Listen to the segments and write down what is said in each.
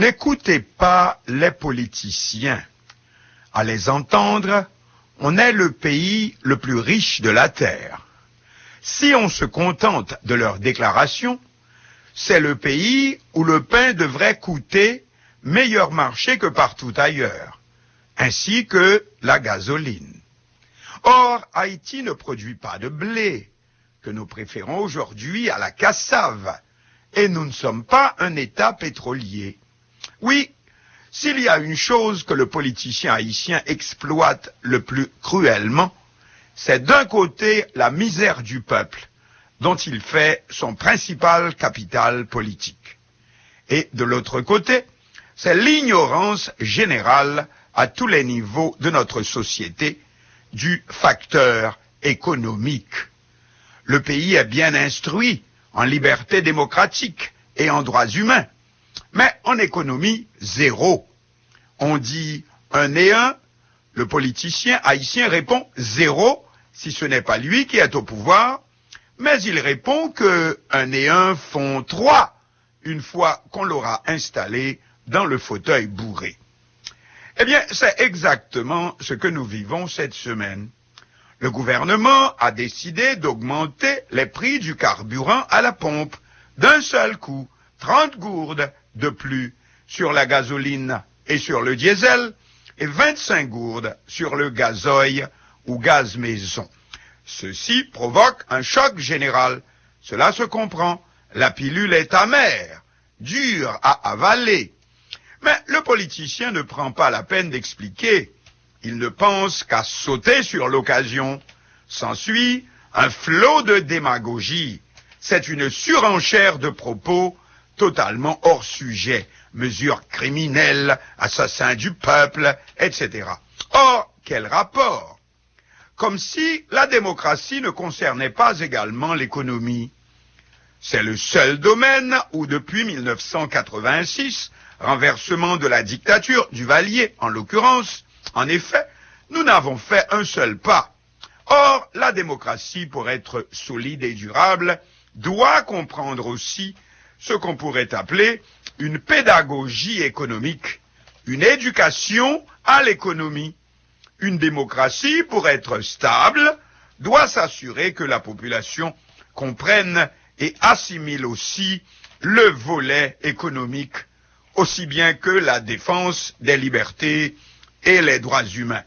N'écoutez pas les politiciens. À les entendre, on est le pays le plus riche de la terre. Si on se contente de leurs déclarations, c'est le pays où le pain devrait coûter meilleur marché que partout ailleurs, ainsi que la gasoline. Or, Haïti ne produit pas de blé, que nous préférons aujourd'hui à la cassave, et nous ne sommes pas un État pétrolier. Oui, s'il y a une chose que le politicien haïtien exploite le plus cruellement, c'est d'un côté la misère du peuple, dont il fait son principal capital politique. Et de l'autre côté, c'est l'ignorance générale à tous les niveaux de notre société du facteur économique. Le pays est bien instruit en liberté démocratique et en droits humains, mais en économie, zéro. On dit 1 et 1, le politicien haïtien répond 0 si ce n'est pas lui qui est au pouvoir, mais il répond que 1 et 1 font 3 une fois qu'on l'aura installé dans le fauteuil bourré. Eh bien, c'est exactement ce que nous vivons cette semaine. Le gouvernement a décidé d'augmenter les prix du carburant à la pompe d'un seul coup, 30 gourdes de plus sur la gasoline et sur le diesel et 25 gourdes sur le gazoil ou gaz maison. Ceci provoque un choc général. Cela se comprend. La pilule est amère, dure à avaler. Mais le politicien ne prend pas la peine d'expliquer. Il ne pense qu'à sauter sur l'occasion. S'ensuit un flot de démagogie. C'est une surenchère de propos totalement hors sujet. Mesures criminelles, assassins du peuple, etc. Or, quel rapport? Comme si la démocratie ne concernait pas également l'économie. C'est le seul domaine où depuis 1986, renversement de la dictature Duvalier en l'occurrence, en effet, nous n'avons fait un seul pas. Or, la démocratie, pour être solide et durable, doit comprendre aussi ce qu'on pourrait appeler une pédagogie économique, une éducation à l'économie. Une démocratie, pour être stable, doit s'assurer que la population comprenne et assimile aussi le volet économique, aussi bien que la défense des libertés et les droits humains.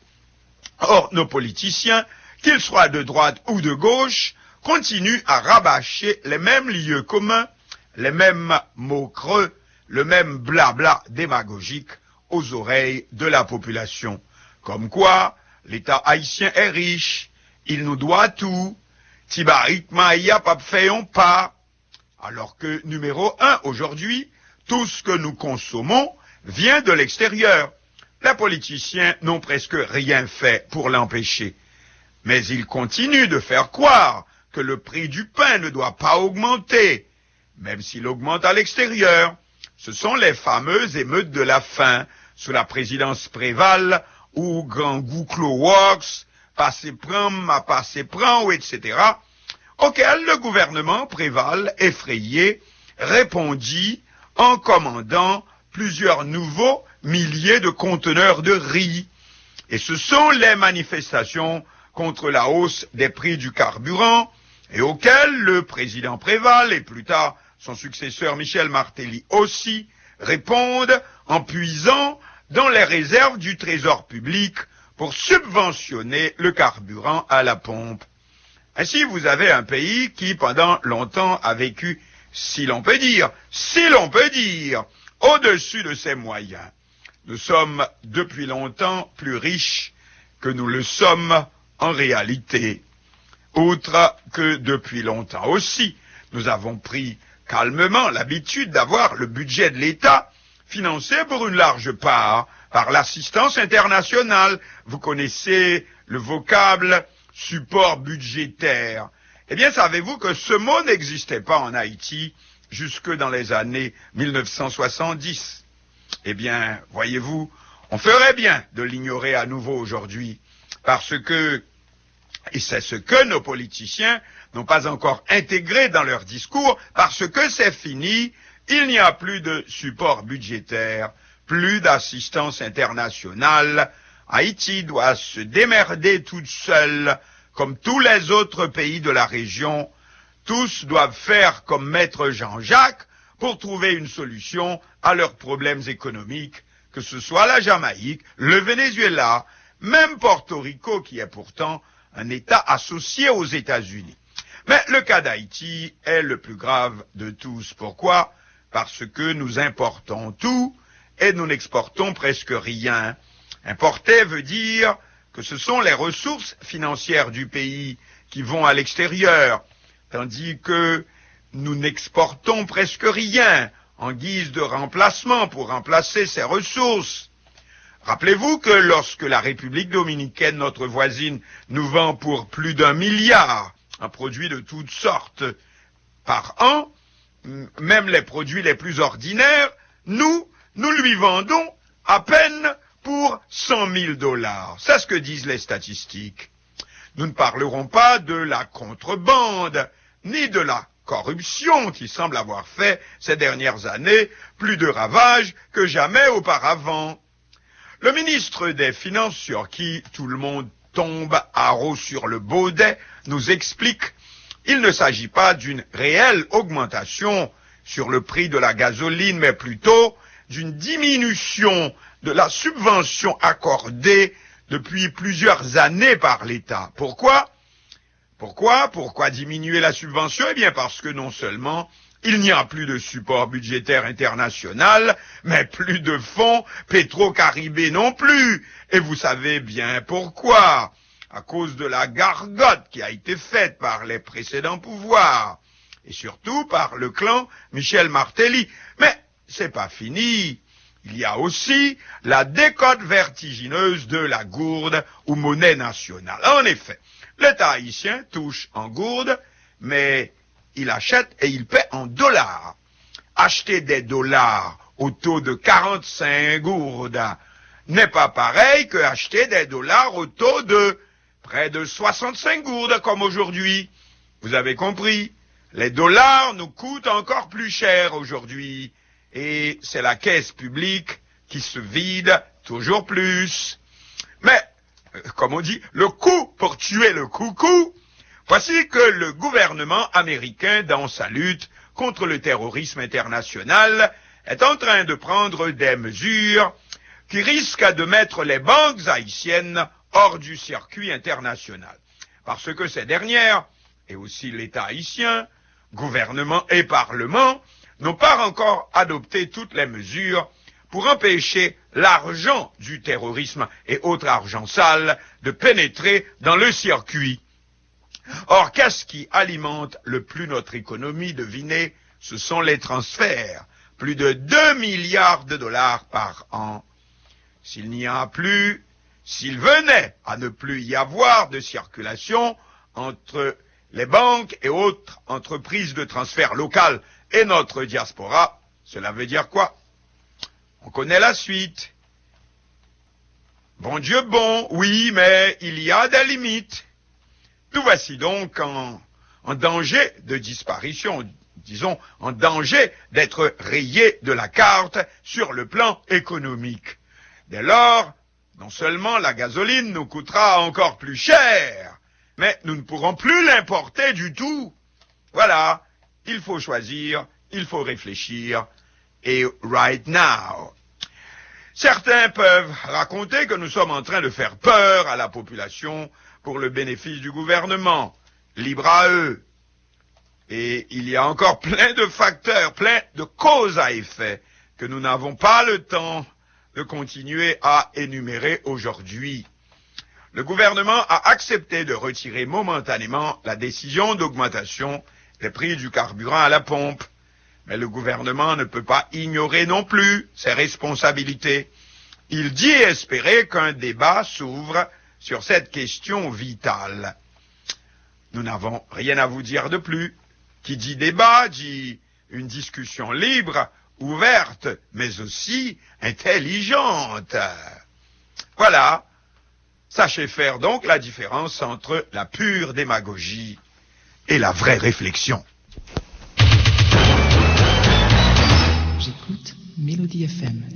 Or, nos politiciens, qu'ils soient de droite ou de gauche, continuent à rabâcher les mêmes lieux communs, les mêmes mots creux, le même blabla démagogique aux oreilles de la population. Comme quoi, l'État haïtien est riche, il nous doit tout, Tibarit Maïa pas fait pas. Alors que, numéro 1, aujourd'hui, tout ce que nous consommons vient de l'extérieur. Les politiciens n'ont presque rien fait pour l'empêcher. Mais ils continuent de faire croire que le prix du pain ne doit pas augmenter, même s'il augmente à l'extérieur. Ce sont les fameuses émeutes de la faim, sous la présidence Préval, ou Grand Gouclo Works, Passé Prend, etc., auquel le gouvernement Préval, effrayé, répondit en commandant plusieurs nouveaux milliers de conteneurs de riz. Et ce sont les manifestations contre la hausse des prix du carburant, et auxquelles le président Préval, et plus tard son successeur Michel Martelly aussi, répondent en puisant dans les réserves du trésor public pour subventionner le carburant à la pompe. Ainsi, vous avez un pays qui, pendant longtemps, a vécu, si l'on peut dire, au-dessus de ses moyens. Nous sommes depuis longtemps plus riches que nous le sommes en réalité. Outre que depuis longtemps aussi, nous avons pris calmement l'habitude d'avoir le budget de l'État financé pour une large part par l'assistance internationale. Vous connaissez le vocable support budgétaire. Eh bien, savez-vous que ce mot n'existait pas en Haïti jusque dans les années 1970? Eh bien, voyez-vous, on ferait bien de l'ignorer à nouveau aujourd'hui, parce que, et c'est ce que nos politiciens n'ont pas encore intégré dans leur discours, parce que c'est fini Il n'y a plus de support budgétaire, plus d'assistance internationale. Haïti doit se démerder toute seule, comme tous les autres pays de la région. Tous doivent faire comme Maître Jean-Jacques pour trouver une solution à leurs problèmes économiques, que ce soit la Jamaïque, le Venezuela, même Porto Rico, qui est pourtant un État associé aux États-Unis. Mais le cas d'Haïti est le plus grave de tous. Pourquoi? Parce que nous importons tout et nous n'exportons presque rien. Importer veut dire que ce sont les ressources financières du pays qui vont à l'extérieur, tandis que nous n'exportons presque rien en guise de remplacement pour remplacer ces ressources. Rappelez-vous que lorsque la République dominicaine, notre voisine, nous vend pour plus d'1 milliard un produit de toutes sortes par an, même les produits les plus ordinaires, nous lui vendons à peine pour 100 000 $. C'est ce que disent les statistiques. Nous ne parlerons pas de la contrebande, ni de la corruption qui semble avoir fait ces dernières années plus de ravages que jamais auparavant. Le ministre des Finances, sur qui tout le monde tombe à haut sur le baudet, nous explique qu'il ne s'agit pas d'une réelle augmentation sur le prix de la gasoline, mais plutôt d'une diminution de la subvention accordée depuis plusieurs années par l'État. Pourquoi diminuer la subvention? Eh bien parce que non seulement il n'y a plus de support budgétaire international, mais plus de fonds pétro-caribés non plus. Et vous savez bien pourquoi. À cause de la gargote qui a été faite par les précédents pouvoirs. Et surtout par le clan Michel Martelly. Mais c'est pas fini. Il y a aussi la décote vertigineuse de la gourde ou monnaie nationale. En effet, l'État haïtien touche en gourde, mais il achète et il paie en dollars. Acheter des dollars au taux de 45 gourdes n'est pas pareil que acheter des dollars au taux de près de 65 gourdes comme aujourd'hui. Vous avez compris? Les dollars nous coûtent encore plus cher aujourd'hui. Et c'est la caisse publique qui se vide toujours plus. Mais, comme on dit, le coup pour tuer le coucou, voici que le gouvernement américain, dans sa lutte contre le terrorisme international, est en train de prendre des mesures qui risquent de mettre les banques haïtiennes hors du circuit international. Parce que ces dernières, et aussi l'État haïtien, gouvernement et parlement, n'ont pas encore adopté toutes les mesures pour empêcher l'argent du terrorisme et autres argent sale de pénétrer dans le circuit. Or, qu'est-ce qui alimente le plus notre économie? Devinez, ce sont les transferts. Plus de 2 milliards de dollars par an. S'il venait à ne plus y avoir de circulation entre les banques et autres entreprises de transfert locales et notre diaspora, cela veut dire quoi? On connaît la suite. Bon Dieu bon, oui, mais il y a des limites. Nous voici donc en danger de disparition, disons en danger d'être rayés de la carte sur le plan économique. Dès lors, non seulement la gasoline nous coûtera encore plus cher, mais nous ne pourrons plus l'importer du tout. Voilà, il faut choisir, il faut réfléchir, et right now. Certains peuvent raconter que nous sommes en train de faire peur à la population pour le bénéfice du gouvernement. Libre à eux. Et il y a encore plein de facteurs, plein de causes à effet que nous n'avons pas le temps de continuer à énumérer aujourd'hui. Le gouvernement a accepté de retirer momentanément la décision d'augmentation des prix du carburant à la pompe. Mais le gouvernement ne peut pas ignorer non plus ses responsabilités. Il dit espérer qu'un débat s'ouvre sur cette question vitale. Nous n'avons rien à vous dire de plus. Qui dit débat dit une discussion libre, ouverte, mais aussi intelligente. Voilà. Sachez faire donc la différence entre la pure démagogie et la vraie réflexion. écoute Mélodie FM.